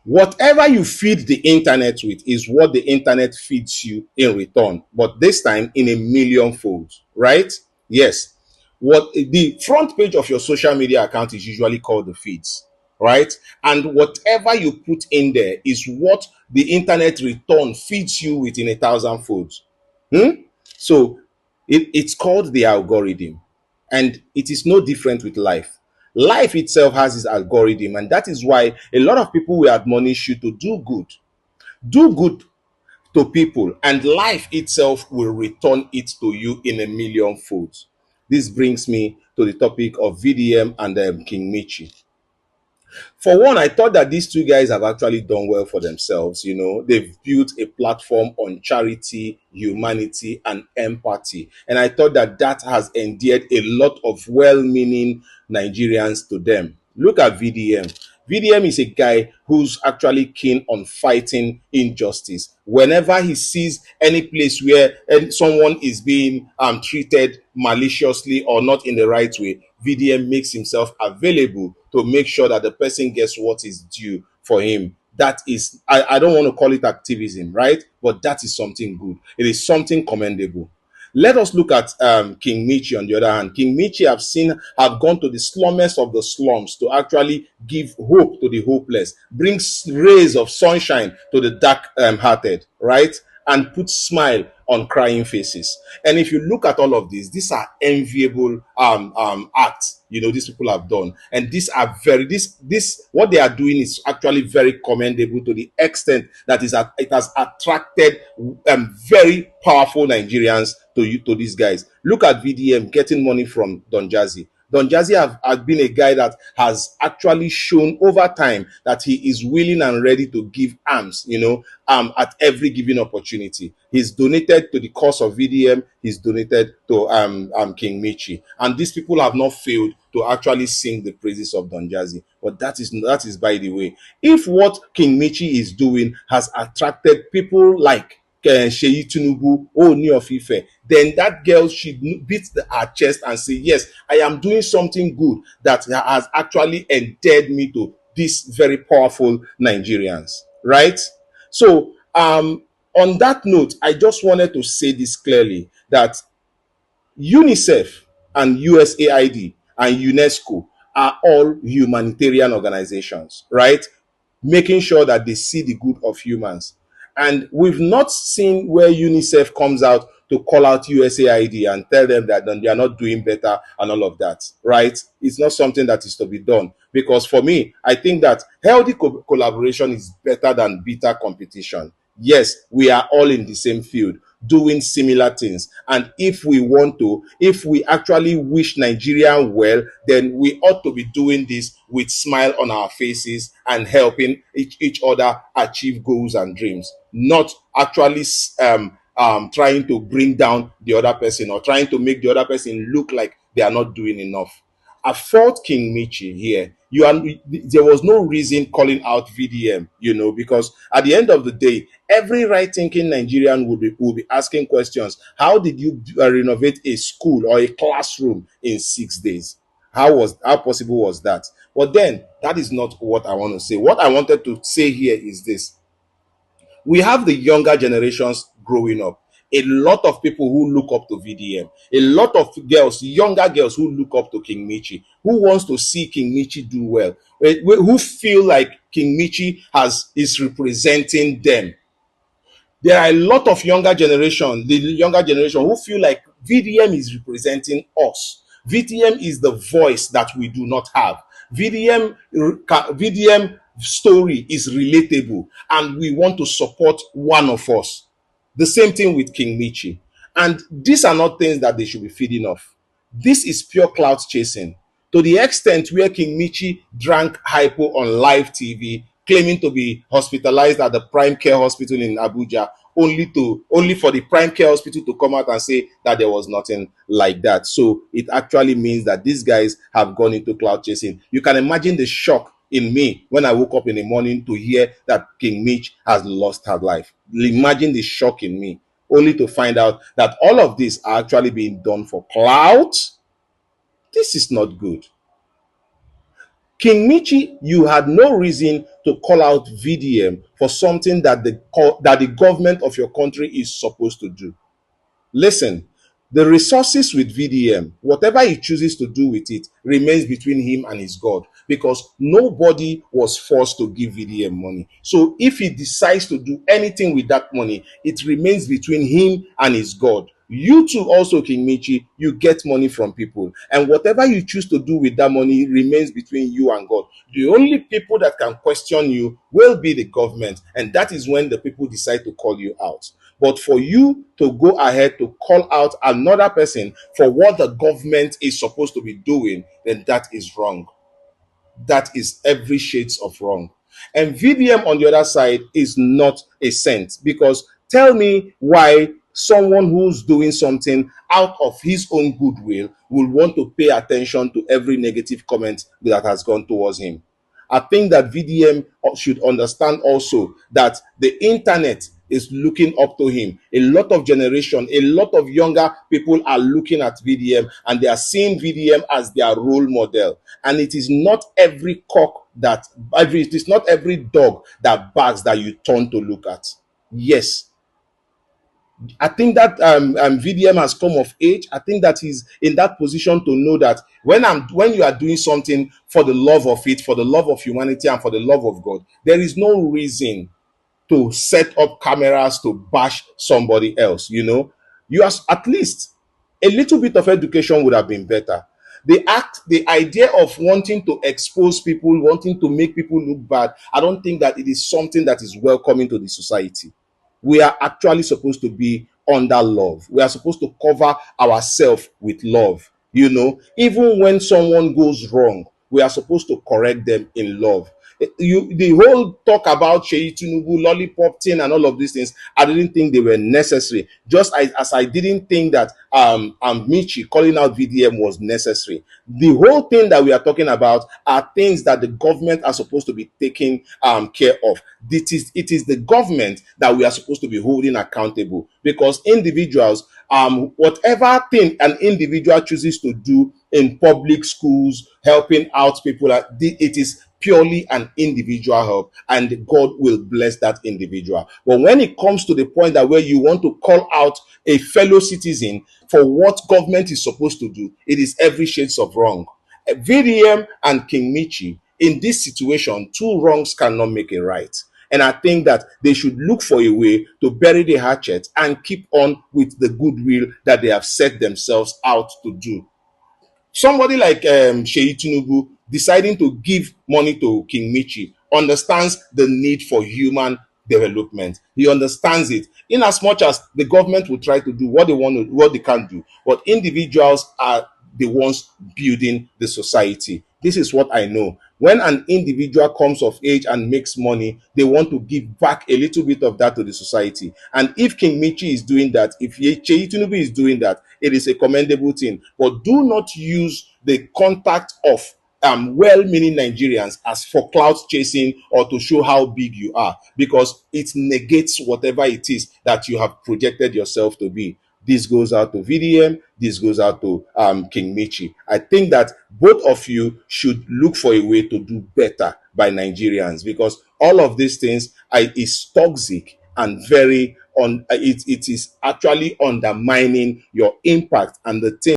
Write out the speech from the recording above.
Whatever you feed the internet with is what the internet feeds you in return, but this time in a million folds, right? Yes. What the front page of your social media account is usually called the feeds, right? And whatever you put in there is what the internet return feeds you with in a thousand folds. So it's called the algorithm, and it is no different with life. Life itself has its algorithm, and that is why a lot of people will admonish you to do good to people, and life itself will return it to you in a million folds. This brings me to the topic of VDM and King Michi. For one, I thought that these two guys have actually done well for themselves. They've built a platform on charity, humanity, and empathy. And I thought that that has endeared a lot of well-meaning Nigerians to them. Look at VDM. VDM is a guy who's actually keen on fighting injustice. Whenever he sees any place where someone is being treated maliciously or not in the right way, VDM makes himself available to make sure that the person gets what is due for him. That is, I don't want to call it activism, right? But that is something good. It is something commendable. Let us look at King Michi on the other hand. King Michi have gone to the slummest of the slums to actually give hope to the hopeless, brings rays of sunshine to the dark-hearted, right? And put smile on crying faces. And if you look at all of these are enviable acts these people have done, and these are this what they are doing is actually very commendable to the extent that it has attracted very powerful Nigerians to these guys. Look at VDM getting money from Don Jazzy. Don Jazzy has been a guy that has actually shown over time that he is willing and ready to give arms, at every given opportunity. He's donated to the cause of VDM. He's donated to King Michi, and these people have not failed to actually sing the praises of Don Jazzy. But that is by the way. If what King Michi is doing has attracted people like Sheyi Tinubu, Ooni of Ife, then that girl should beat her chest and say, yes, I am doing something good that has actually endeared me to these very powerful Nigerians, right? So, on that note, I just wanted to say this clearly, that UNICEF and USAID and UNESCO are all humanitarian organizations, right? Making sure that they see the good of humans. And we've not seen where UNICEF comes out to call out USAID and tell them that they are not doing better and all of that, right? It's not something that is to be done. Because for me, I think that healthy collaboration is better than bitter competition. Yes, we are all in the same field doing similar things, and if we actually wish Nigeria well, then we ought to be doing this with smile on our faces and helping each other achieve goals and dreams, not actually trying to bring down the other person or trying to make the other person look like they are not doing enough. I fault King Michi here. There was no reason calling out VDM, because at the end of the day, every right-thinking Nigerian will be asking questions. How did you renovate a school or a classroom in 6 days? How possible was that? But then that is not what I want to say. What I wanted to say here is this: we have the younger generations growing up. A lot of people who look up to VDM, a lot of girls, younger girls who look up to King Michi, who wants to see King Michi do well, who feel like King Michi is representing them. There are a lot of the younger generation who feel like VDM is representing us. VDM is the voice that we do not have. VDM story is relatable, and we want to support one of us. The same thing with King Michi. And these are not things that they should be feeding off. This is pure clout chasing. To the extent where King Michi drank hypo on live TV, claiming to be hospitalized at the Prime Care Hospital in Abuja, only for the Prime Care Hospital to come out and say that there was nothing like that. So it actually means that these guys have gone into cloud chasing. You can imagine the shock in me when I woke up in the morning to hear that King Mitch has lost her life. Imagine the shock in me, only to find out that all of this are actually being done for clout. This is not good. King Michi, you had no reason to call out VDM for something that the government of your country is supposed to do. Listen, the resources with VDM, whatever he chooses to do with it, remains between him and his God, because nobody was forced to give VDM money. So if he decides to do anything with that money, it remains between him and his God. You too, also, King Michi, you get money from people, and whatever you choose to do with that money remains between you and God. The only people that can question you will be the government, and that is when the people decide to call you out. But for you to go ahead to call out another person for what the government is supposed to be doing, then that is wrong. That is every shades of wrong. And VDM on the other side is not a saint, because tell me why someone who's doing something out of his own goodwill will want to pay attention to every negative comment that has gone towards him. I think that VDM should understand also that the internet is looking up to him. A lot of generation, a lot of younger people are looking at VDM, and they are seeing VDM as their role model. And it is not every it is not every dog that barks that you turn to look at. Yes, I think that VDM has come of age. I think that he's in that position to know that when you are doing something for the love of it, for the love of humanity, and for the love of God, there is no reason to set up cameras to bash somebody else. You are, at least a little bit of education would have been better. The idea of wanting to expose people, wanting to make people look bad, I don't think that it is something that is welcoming to the society. We are actually supposed to be under love. We are supposed to cover ourselves with love. Even when someone goes wrong, we are supposed to correct them in love. The whole talk about Sheyi Tinubu, lollipop thing, and all of these things, I didn't think they were necessary. Just as I didn't think that MITCHY calling out VDM was necessary. The whole thing that we are talking about are things that the government are supposed to be taking care of. It is the government that we are supposed to be holding accountable, because individuals, whatever thing an individual chooses to do in public schools, helping out people, it is purely an individual help, and God will bless that individual. But when it comes to the point that where you want to call out a fellow citizen for what government is supposed to do, it is every shades of wrong. VDM and King Michi, in this situation, two wrongs cannot make a right. And I think that they should look for a way to bury the hatchet and keep on with the goodwill that they have set themselves out to do. Somebody like Sheyi Tinubu deciding to give money to King Michi understands the need for human development. He understands it. In as much as the government will try to do what they want to, what they can do, but individuals are the ones building the society. This is what I know. When an individual comes of age and makes money, they want to give back a little bit of that to the society. And if King Michi is doing that, if Sheyi Tinubu is doing that, it is a commendable thing. But do not use the contact of well-meaning Nigerians as for clout chasing or to show how big you are, because it negates whatever it is that you have projected yourself to be. This goes out to VDM. This goes out to King Michi. I think that both of you should look for a way to do better by Nigerians, because all of these things is toxic and very it is actually undermining your impact and the thing